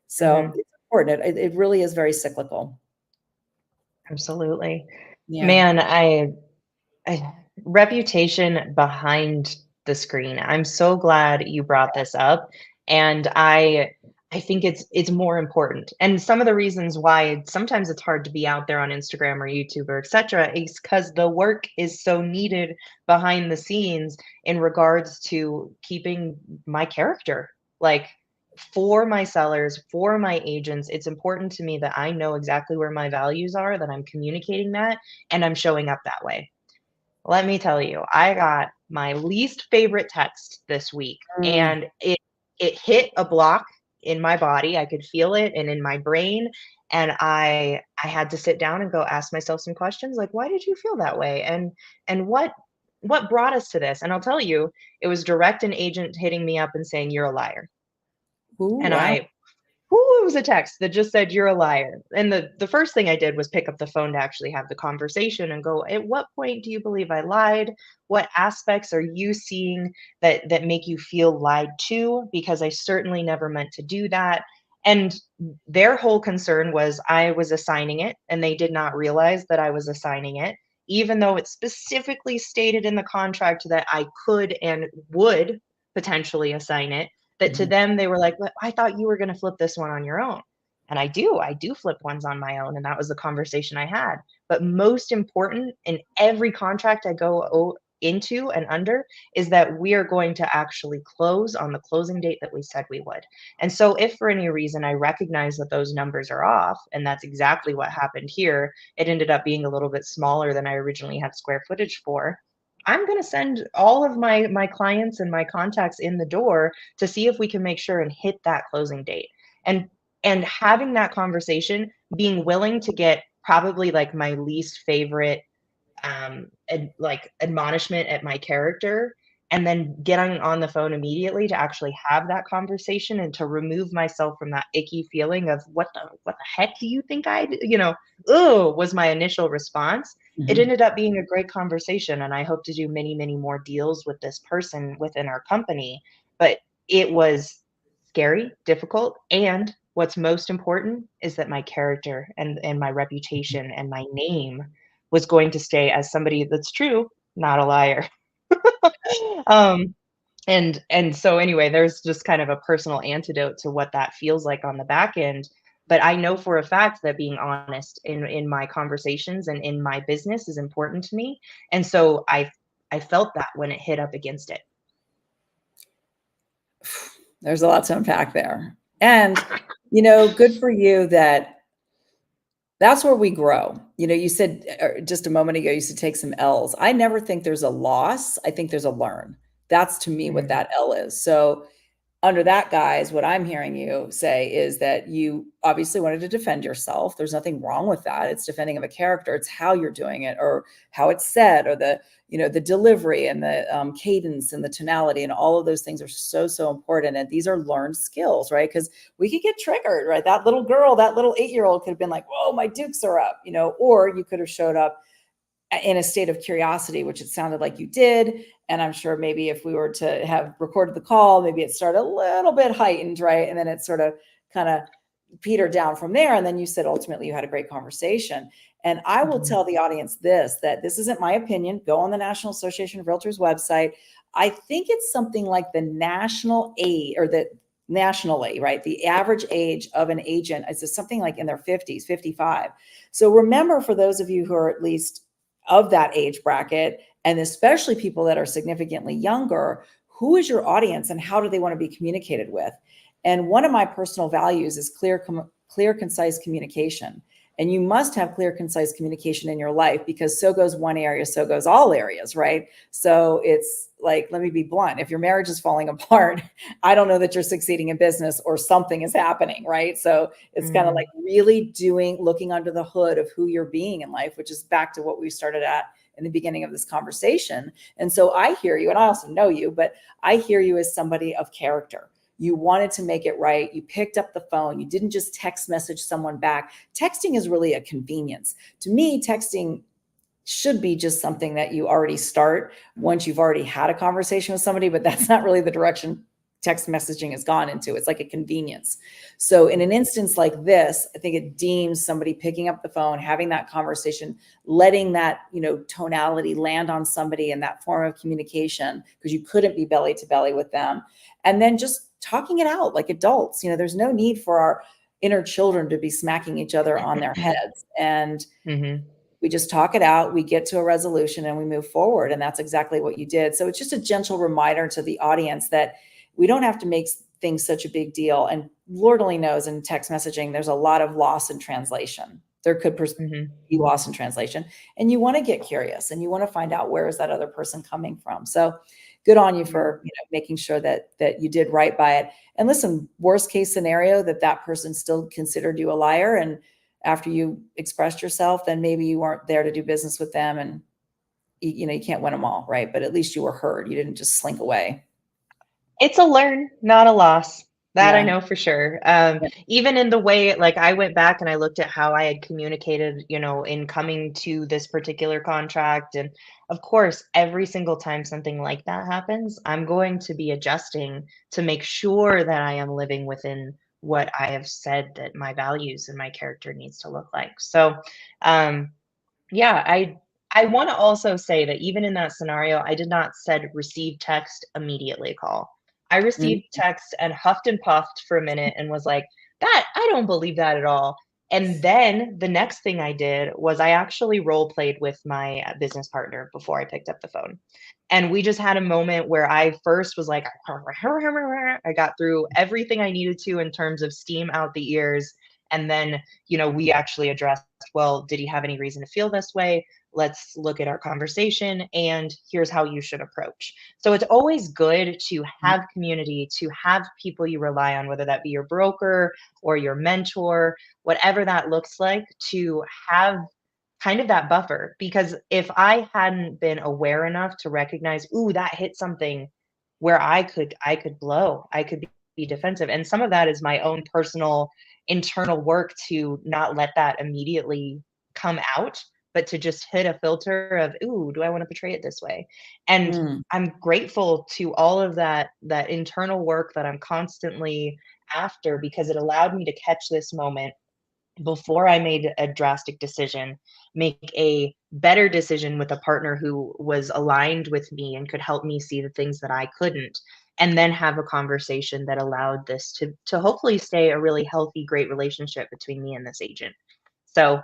S2: So
S1: Mhm.
S2: it's important. It really is very cyclical.
S1: Absolutely.
S2: Yeah.
S1: Man, I Reputation behind the screen. I'm so glad you brought this up, and I think it's more important. And some of the reasons why sometimes it's hard to be out there on Instagram or YouTube or etc. is because the work is so needed behind the scenes in regards to keeping my character. Like for my sellers, for my agents, it's important to me that I know exactly where my values are, that I'm communicating that, and I'm showing up that way. Let me tell you, I got my least favorite text this week,
S2: Mm.
S1: and it hit a block in my body. I could feel it and in my brain, and I had to sit down and go ask myself some questions like, "Why did you feel that way? And what brought us to this?" And I'll tell you, it was direct an agent hitting me up and saying, "You're a liar."
S2: Ooh,
S1: And
S2: wow.
S1: it was a text that just said, "You're a liar." And the first thing I did was pick up the phone to actually have the conversation and go, "At what point do you believe I lied? What aspects are you seeing that make you feel lied to? Because I certainly never meant to do that." And their whole concern was I was assigning it, and they did not realize that I was assigning it, even though it specifically stated in the contract that I could and would potentially assign it, that to
S2: Mhm.
S1: them, they were like, "Well, I thought you were gonna flip this one on your own." And I do flip ones on my own, and that was the conversation I had. But most important in every contract I go into and under is that we are going to actually close on the closing date that we said we would. And so if for any reason I recognize that those numbers are off, and that's exactly what happened here, it ended up being a little bit smaller than I originally had square footage for. I'm going to send all of my clients and my contacts in the door to see if we can make sure and hit that closing date. And having that conversation, being willing to get probably like my least favorite like admonishment at my character, and then getting on the phone immediately to actually have that conversation and to remove myself from that icky feeling of what the heck do you think oh, was my initial response. It
S2: Mhm.
S1: ended up being a great conversation, and I hope to do many more deals with this person within our company. But it was scary, difficult, and what's most important is that my character and my reputation and my name was going to stay as somebody that's true, not a liar. Um, and so anyway, there's just kind of a personal antidote to what that feels like on the back end. But I know for a fact that being honest in my conversations and in my business is important to me. And so I felt that when it hit up against it.
S2: There's a lot to unpack there. And, good for you that that's where we grow. You said just a moment ago, you said take some L's. I never think there's a loss. I think there's a learn. That's to me what
S1: Mhm.
S2: that L is. So under that guise, what I'm hearing you say is that you obviously wanted to defend yourself. There's nothing wrong with that. It's defending of a character. It's how you're doing it, or how it's said, or the delivery and the cadence and the tonality, and all of those things are so important. And these are learned skills, right? Because we could get triggered, right? That little girl, that little 8-year-old could have been like, "Whoa, my dukes are up," or you could have showed up in a state of curiosity, which it sounded like you did. And I'm sure maybe if we were to have recorded the call, maybe it started a little bit heightened, right? And then it sort of kind of petered down from there. And then you said ultimately you had a great conversation. And I will
S1: Mhm.
S2: tell the audience this, that this isn't my opinion. Go on the National Association of Realtors website. I think it's something like the national age, or the nationally, right? The average age of an agent is something like in their 50s, 55. So remember, for those of you who are at least of that age bracket, and especially people that are significantly younger, who is your audience and how do they want to be communicated with? And one of my personal values is clear, concise communication. And you must have clear, concise communication in your life, because so goes one area, so goes all areas, right? So it's like, let me be blunt. If your marriage is falling apart, I don't know that you're succeeding in business, or something is happening, right? So it's kind of like
S1: Mhm.
S2: really looking under the hood of who you're being in life, which is back to what we started at in the beginning of this conversation. And so I hear you, and I also know you, but I hear you as somebody of character. You wanted to make it right. You picked up the phone. You didn't just text message someone back. Texting is really a convenience. To me, texting should be just something that you already start once you've already had a conversation with somebody, but that's not really the direction text messaging has gone into. It's like a convenience. So in an instance like this, I think it deems somebody picking up the phone, having that conversation, letting that, tonality land on somebody in that form of communication, because you couldn't be belly to belly with them. And then just talking it out like adults. There's no need for our inner children to be smacking each other on their heads. And we just talk it out, we get to a resolution, and we move forward. And that's exactly what you did. So it's just a gentle reminder to the audience that we don't have to make things such a big deal. And Lord only knows, in text messaging, there's a lot of loss in translation. There could be loss in translation. And you want to get curious, and you want to find out, where is that other person coming from? So good on you for making sure that you did right by it. And listen, worst case scenario, that person still considered you a liar, and after you expressed yourself, then maybe you weren't there to do business with them, and you can't win them all, right? But at least you were heard. You didn't just slink away.
S1: It's a learn, not a loss. That I
S2: Yeah.
S1: know for sure. Even in the way, like, I went back and I looked at how I had communicated, in coming to this particular contract. And of course, every single time something like that happens, I'm going to be adjusting to make sure that I am living within what I have said that my values and my character needs to look like. So, yeah, I want to also say that even in that scenario, I did not said receive text, immediately call. I
S2: Mm.
S1: received text and huffed and puffed for a minute and was like, that, I don't believe that at all. And then the next thing I did was I actually role played with my business partner before I picked up the phone. And we just had a moment where I first was like, I got through everything I needed to in terms of steam out the ears. And then, we actually addressed, well, did he have any reason to feel this way? Let's look at our conversation, and here's how you should approach. So it's always good to have community, to have people you rely on, whether that be your broker or your mentor, whatever that looks like, to have kind of that buffer. Because if I hadn't been aware enough to recognize, ooh, that hit something where I could blow, I could be defensive. And some of that is my own personal internal work to not let that immediately come out, but to just hit a filter of, ooh, do I want to portray it this way? And
S2: Mm.
S1: I'm grateful to all of that internal work that I'm constantly after, because it allowed me to catch this moment before I made a drastic decision, make a better decision with a partner who was aligned with me and could help me see the things that I couldn't, and then have a conversation that allowed this to hopefully stay a really healthy, great relationship between me and this agent. So,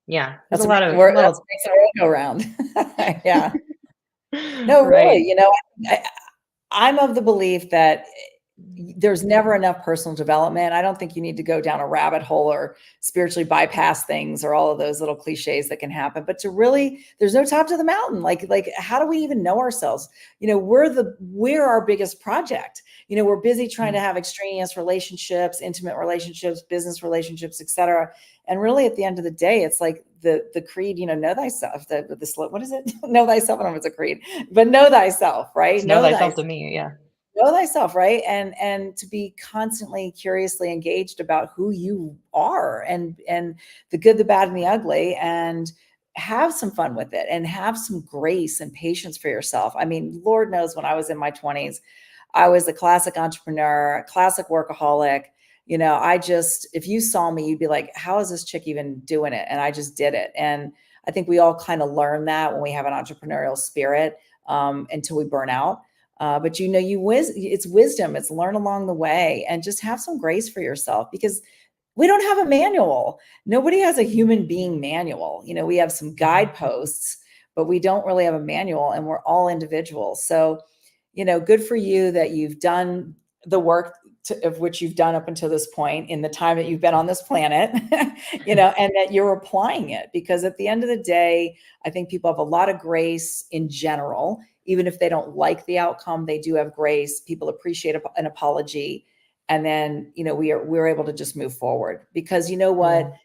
S1: yeah, there's
S2: That's
S1: a lot
S2: amazing.
S1: of a
S2: That
S1: lot
S2: makes a go round. Yeah.
S1: of
S2: No,
S1: right.
S2: really, I'm of the belief that there's never enough personal development. I don't think you need to go down a rabbit hole or spiritually bypass things or all of those little cliches that can happen. But to really, there's no top to the mountain. Like, how do we even know ourselves? We're our biggest project. We're busy trying to have extraneous relationships, intimate relationships, business relationships, etc. And really, at the end of the day, it's like the creed. Know thyself. What is it? Know thyself. I don't know if it's a creed, but know thyself, right?
S1: It's know
S2: Know
S1: thyself
S2: thyself.
S1: to me, yeah.
S2: Know thyself, right? And to be constantly curiously engaged about who you are, and the good, the bad, and the ugly, and have some fun with it, and have some grace and patience for yourself. I mean, Lord knows, when I was in my 20s, I was a classic entrepreneur, classic workaholic. If you saw me, you'd be like, how is this chick even doing it? And I just did it. And I think we all kind of learn that when we have an entrepreneurial spirit, until we burn out. But it's wisdom. It's learn along the way, and just have some grace for yourself, because we don't have a manual. Nobody has a human being manual. We have some guideposts, but we don't really have a manual, and we're all individuals. So, good for you that you've done the work of which you've done up until this point in the time that you've been on this planet, and that you're applying it, because at the end of the day, I think people have a lot of grace in general. Even if they don't like the outcome, they do have grace. People appreciate an apology. And then, we're able to just move forward, because you know what?
S1: Yeah.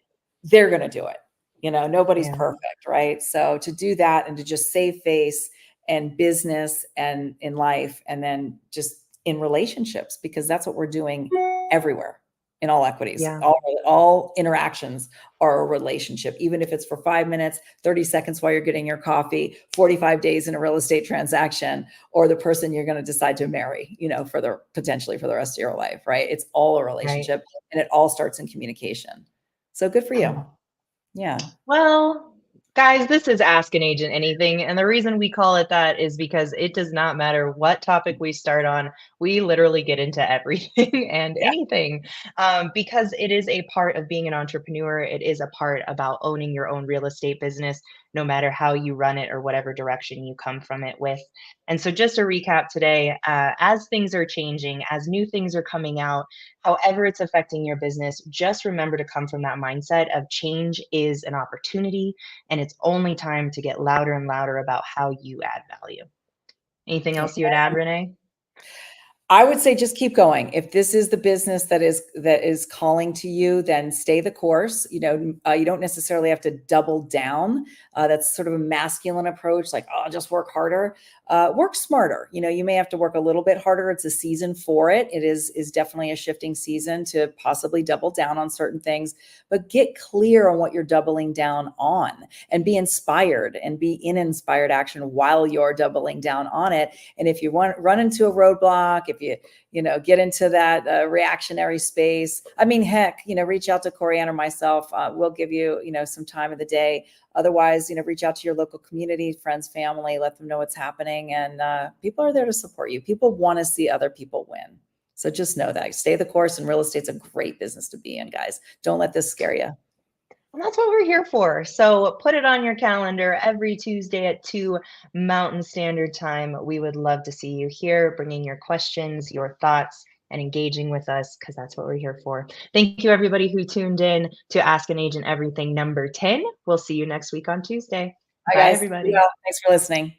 S2: They're going to do it. Nobody's
S1: Yeah.
S2: perfect, right? So to do that, and to just save face and business and in life, and then just in relationships, because that's what we're doing everywhere. in all equities.
S1: Yeah.
S2: All interactions are a relationship, even if it's for 5 minutes, 30 seconds while you're getting your coffee, 45 days in a real estate transaction, or the person you're going to decide to marry, for the potentially for the rest of your life, right? It's all a
S1: Right.
S2: relationship, and it all starts in communication. So good for you. Yeah.
S1: Well, guys, this is Ask an Agent Anything. And the reason we call it that is because it does not matter what topic we start on. We literally get into everything and
S2: Yeah.
S1: anything, because it is a part of being an entrepreneur. It is a part about owning your own real estate business, no matter how you run it or whatever direction you come from it with. And so, just to recap today, as things are changing, as new things are coming out, however it's affecting your business, just remember to come from that mindset of change is an opportunity, and it's only time to get louder and louder about how you add value. Anything else you would add, Renee?
S2: I would say just keep going. If this is the business that is calling to you, then stay the course. You don't necessarily have to double down. That's sort of a masculine approach, like, oh, just work harder. Work smarter. You may have to work a little bit harder. It's a season for it. It is definitely a shifting season to possibly double down on certain things, but get clear on what you're doubling down on, and be inspired and be in inspired action while you're doubling down on it. And if you run into a roadblock, if you get into that reactionary space, I mean, heck, reach out to Corianne or myself. We'll give you, some time of the day. Otherwise, reach out to your local community, friends, family, let them know what's happening. And people are there to support you. People want to see other people win. So just know that. Stay the course, and real estate's a great business to be in, guys. Don't let this scare you.
S1: And that's what we're here for. So put it on your calendar every Tuesday at 2 Mountain Standard Time. We would love to see you here, bringing your questions, your thoughts, and engaging with us, because that's what we're here for. Thank you, everybody who tuned in to Ask an Agent Everything number 10. We'll see you next week on Tuesday.
S2: Hi,
S1: Bye,
S2: guys. Be
S1: everybody.
S2: well. Thanks for listening.